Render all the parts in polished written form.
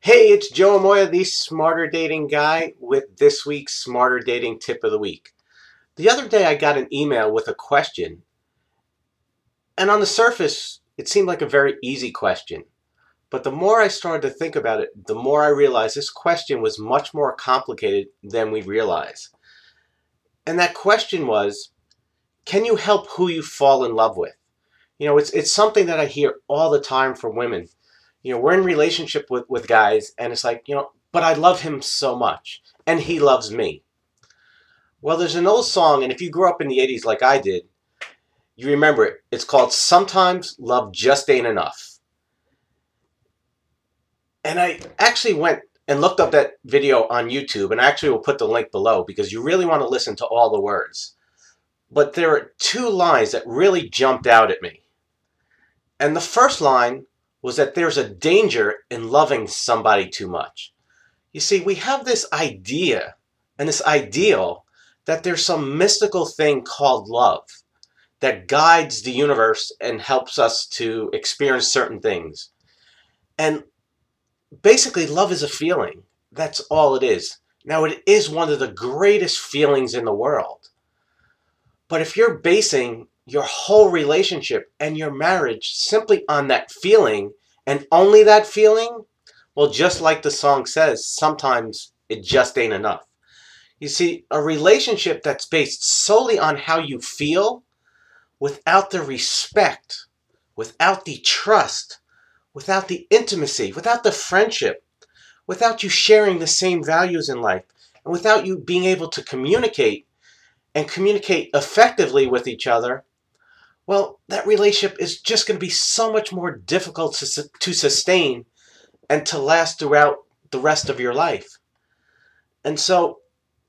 Hey, it's Joe Amoya, the Smarter Dating Guy, with this week's Smarter Dating Tip of the Week. The other day I got an email with a question, and on the surface, it seemed like a very easy question. But the more I started to think about it, the more I realized this question was much more complicated than we realize. And that question was, can you help who you fall in love with? It's something that I hear all the time from women. We're in relationship with guys, and it's like, but I love him so much, and he loves me. Well, there's an old song, and if you grew up in the 80s like I did, you remember it. It's called Sometimes Love Just Ain't Enough. And I actually went and looked up that video on YouTube, and I actually will put the link below because you really want to listen to all the words. But there are two lines that really jumped out at me. And the first line was that there's a danger in loving somebody too much. You see, we have this idea and this ideal that there's some mystical thing called love that guides the universe and helps us to experience certain things. And basically, love is a feeling. That's all it is. Now, it is one of the greatest feelings in the world. But if you're basing your whole relationship and your marriage simply on that feeling and only that feeling, well, just like the song says, sometimes it just ain't enough. You see, a relationship that's based solely on how you feel, without the respect, without the trust, without the intimacy, without the friendship, without you sharing the same values in life, and without you being able to communicate and communicate effectively with each other, well, that relationship is just going to be so much more difficult to sustain and to last throughout the rest of your life. And so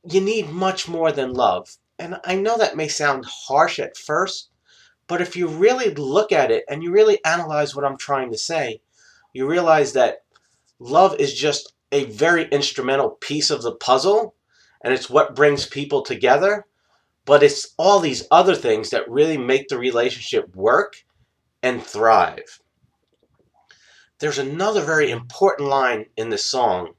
you need much more than love. And I know that may sound harsh at first, but if you really look at it and you really analyze what I'm trying to say, you realize that love is just a very instrumental piece of the puzzle, and it's what brings people together. But it's all these other things that really make the relationship work and thrive. There's another very important line in this song,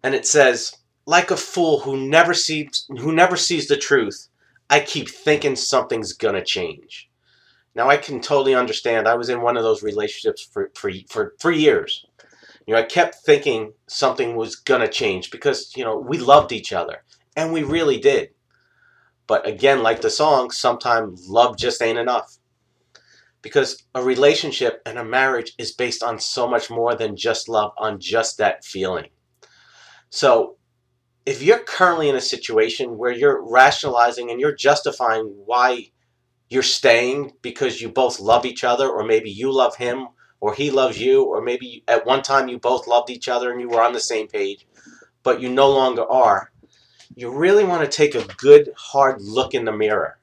and it says, like a fool who never sees the truth, I keep thinking something's gonna change. Now, I can totally understand. I was in one of those relationships for years. I kept thinking something was gonna change because, we loved each other, and we really did. But again, like the song, sometimes love just ain't enough. Because a relationship and a marriage is based on so much more than just love, on just that feeling. So if you're currently in a situation where you're rationalizing and you're justifying why you're staying because you both love each other, or maybe you love him or he loves you, or maybe at one time you both loved each other and you were on the same page, but you no longer are, you really want to take a good, hard look in the mirror,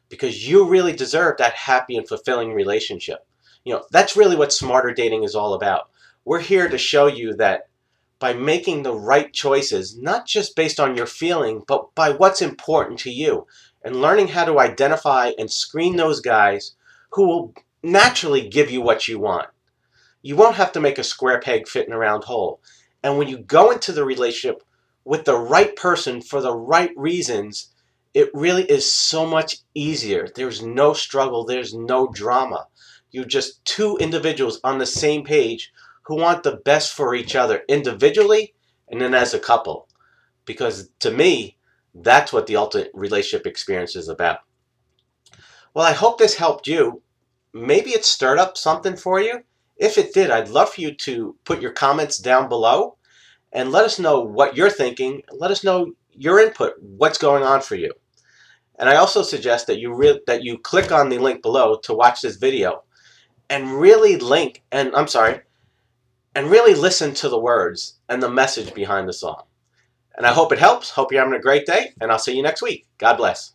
because you really deserve that happy and fulfilling relationship. That's really what Smarter Dating is all about. We're here to show you that by making the right choices, not just based on your feeling, but by what's important to you, and learning how to identify and screen those guys who will naturally give you what you want. You won't have to make a square peg fit in a round hole. And when you go into the relationship with the right person for the right reasons, it really is so much easier. There's no struggle. There's no drama. You're just two individuals on the same page who want the best for each other individually and then as a couple. Because to me, that's what the ultimate relationship experience is about. Well, I hope this helped you. Maybe it stirred up something for you. If it did, I'd love for you to put your comments down below and let us know what you're thinking. Let us know your input, what's going on for you. And I also suggest that you click on the link below to watch this video and really really listen to the words and the message behind the song. And I hope it helps. Hope you're having a great day, and I'll see you next week. God bless.